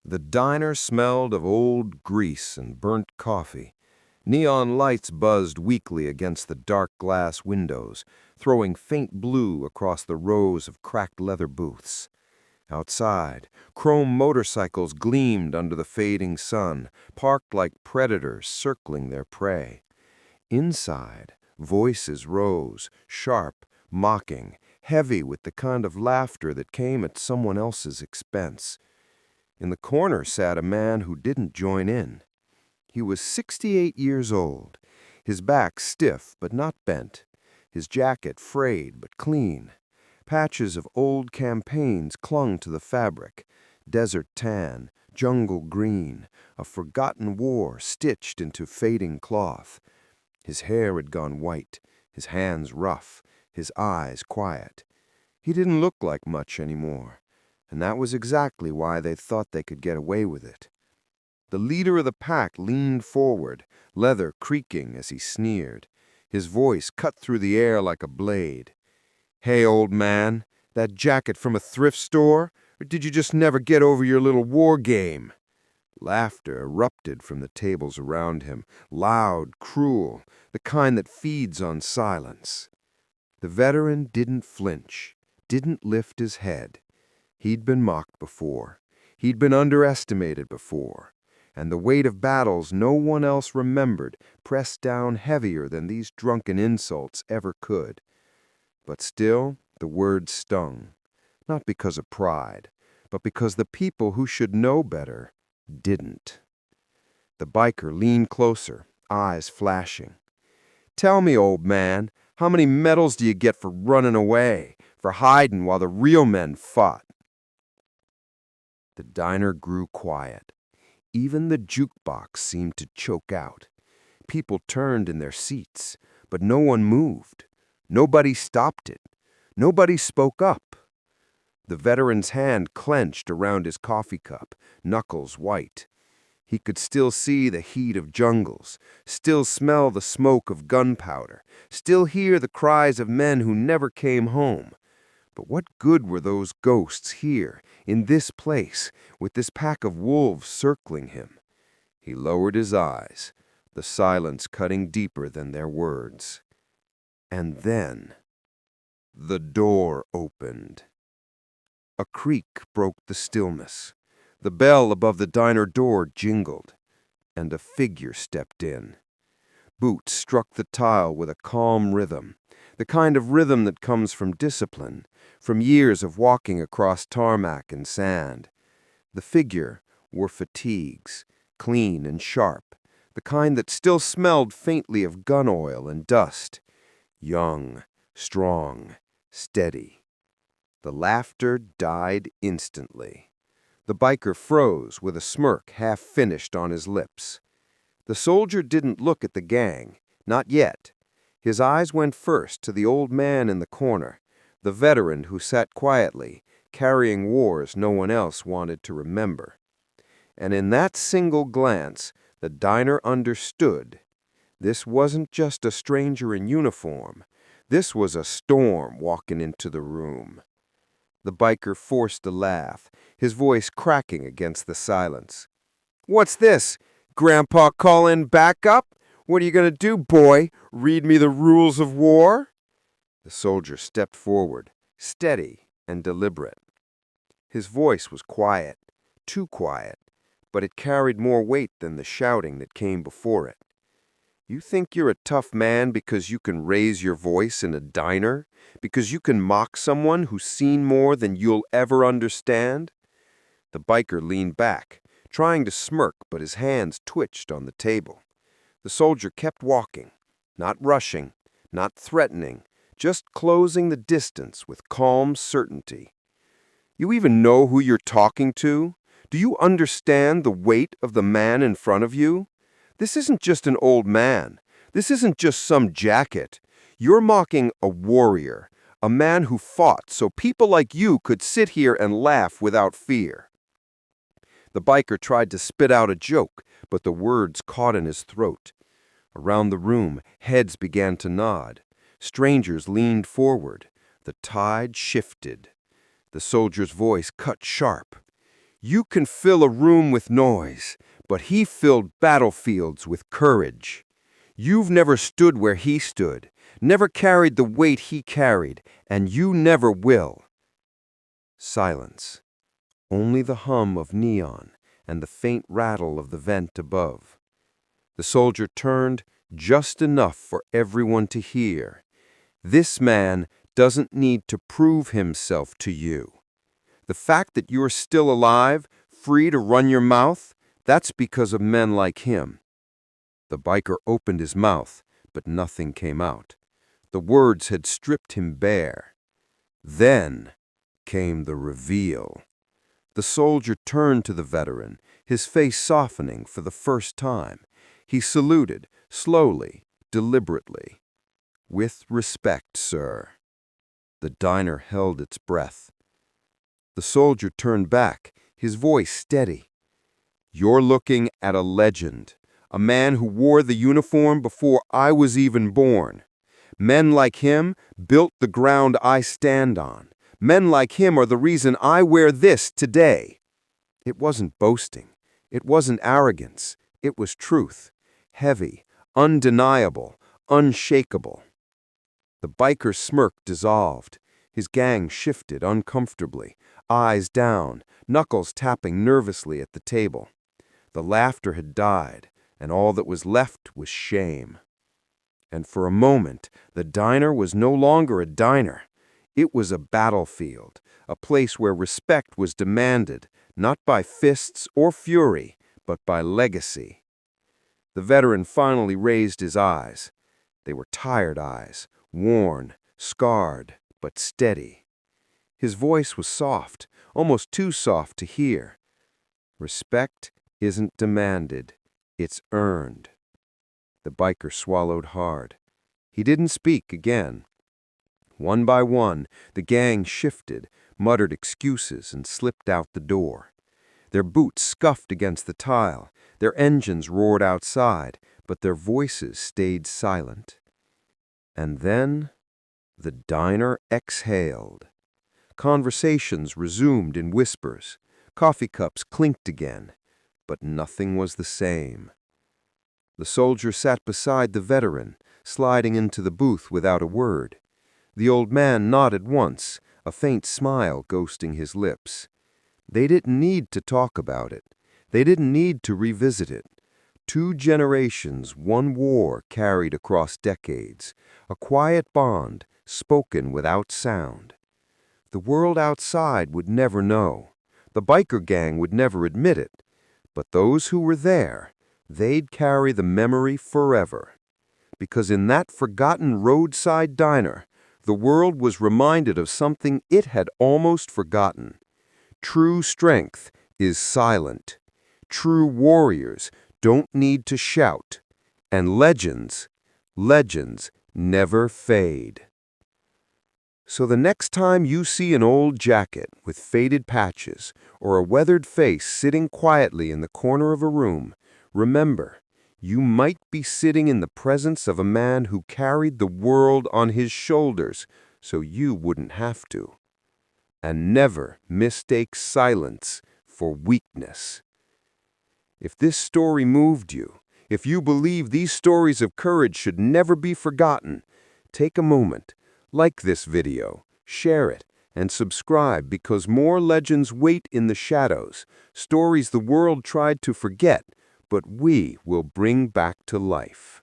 The diner smelled of old grease and burnt coffee. Neon lights buzzed weakly against the dark glass windows, throwing faint blue across the rows of cracked leather booths. Outside, chrome motorcycles gleamed under the fading sun, parked like predators circling their prey. Inside, voices rose, sharp, mocking, heavy with the kind of laughter that came at someone else's expense. In the corner sat a man who didn't join in. He was 68 years old, his back stiff but not bent, his jacket frayed but clean. Patches of old campaigns clung to the fabric, desert tan, jungle green, a forgotten war stitched into fading cloth. His hair had gone white, his hands rough, his eyes quiet. He didn't look like much anymore, and that was exactly why they thought they could get away with it. The leader of the pack leaned forward, leather creaking as he sneered. His voice cut through the air like a blade. "Hey, old man, that jacket from a thrift store? Or did you just never get over your little war game?" Laughter erupted from the tables around him, loud, cruel, the kind that feeds on silence. The veteran didn't flinch, didn't lift his head. He'd been mocked before. He'd been underestimated before. And the weight of battles no one else remembered pressed down heavier than these drunken insults ever could. But still, the words stung, not because of pride, but because the people who should know better didn't. The biker leaned closer, eyes flashing. "Tell me, old man, how many medals do you get for running away, for hiding while the real men fought?" The diner grew quiet. Even the jukebox seemed to choke out. People turned in their seats, but no one moved. Nobody stopped it. Nobody spoke up. The veteran's hand clenched around his coffee cup, knuckles white. He could still see the heat of jungles, still smell the smoke of gunpowder, still hear the cries of men who never came home. But what good were those ghosts here, in this place, with this pack of wolves circling him? He lowered his eyes, the silence cutting deeper than their words. And then, the door opened. A creak broke the stillness. The bell above the diner door jingled, and a figure stepped in. Boots struck the tile with a calm rhythm, the kind of rhythm that comes from discipline, from years of walking across tarmac and sand. The figure wore fatigues, clean and sharp, the kind that still smelled faintly of gun oil and dust. Young, strong, steady. The laughter died instantly. The biker froze with a smirk half finished on his lips. The soldier didn't look at the gang, not yet. His eyes went first to the old man in the corner, the veteran who sat quietly, carrying wars no one else wanted to remember. And in that single glance, the diner understood. This wasn't just a stranger in uniform. This was a storm walking into the room. The biker forced a laugh, his voice cracking against the silence. "What's this? Grandpa calling back up? What are you going to do, boy? Read me the rules of war?" The soldier stepped forward, steady and deliberate. His voice was quiet, too quiet, but it carried more weight than the shouting that came before it. "You think you're a tough man because you can raise your voice in a diner? Because you can mock someone who's seen more than you'll ever understand?" The biker leaned back, trying to smirk, but his hands twitched on the table. The soldier kept walking, not rushing, not threatening, just closing the distance with calm certainty. "You even know who you're talking to? Do you understand the weight of the man in front of you? This isn't just an old man. This isn't just some jacket. You're mocking a warrior, a man who fought so people like you could sit here and laugh without fear." The biker tried to spit out a joke, but the words caught in his throat. Around the room, heads began to nod. Strangers leaned forward. The tide shifted. The soldier's voice cut sharp. You can fill a room with noise, but he filled battlefields with courage. You've never stood where he stood, never carried the weight he carried, and you never will. Silence. Only the hum of neon and the faint rattle of the vent above. The soldier turned just enough for everyone to hear. This man doesn't need to prove himself to you. The fact that you're still alive, free to run your mouth, that's because of men like him. The biker opened his mouth, but nothing came out. The words had stripped him bare. Then came the reveal. The soldier turned to the veteran, his face softening for the first time. He saluted, slowly, deliberately. "With respect, sir." The diner held its breath. The soldier turned back, his voice steady. "You're looking at a legend, a man who wore the uniform before I was even born. Men like him built the ground I stand on. Men like him are the reason I wear this today." It wasn't boasting. It wasn't arrogance. It was truth. Heavy, undeniable, unshakable. The biker's smirk dissolved. His gang shifted uncomfortably, eyes down, knuckles tapping nervously at the table. The laughter had died, and all that was left was shame. And for a moment, the diner was no longer a diner. It was a battlefield, a place where respect was demanded, not by fists or fury, but by legacy. The veteran finally raised his eyes. They were tired eyes, worn, scarred, but steady. His voice was soft, almost too soft to hear. "Respect isn't demanded, it's earned." The biker swallowed hard. He didn't speak again. One by one, the gang shifted, muttered excuses, and slipped out the door. Their boots scuffed against the tile, their engines roared outside, but their voices stayed silent. And then the diner exhaled. Conversations resumed in whispers. Coffee cups clinked again, but nothing was the same. The soldier sat beside the veteran, sliding into the booth without a word. The old man nodded once, a faint smile ghosting his lips. They didn't need to talk about it. They didn't need to revisit it. 2 generations, 1 war carried across decades, a quiet bond, spoken without sound. The world outside would never know. The biker gang would never admit it. But those who were there, they'd carry the memory forever. Because in that forgotten roadside diner, the world was reminded of something it had almost forgotten. True strength is silent. True warriors don't need to shout. And legends never fade. So the next time you see an old jacket with faded patches or a weathered face sitting quietly in the corner of a room, remember, you might be sitting in the presence of a man who carried the world on his shoulders so you wouldn't have to. And never mistake silence for weakness. If this story moved you, if you believe these stories of courage should never be forgotten, take a moment, like this video, share it, and subscribe because more legends wait in the shadows, stories the world tried to forget, but we will bring back to life.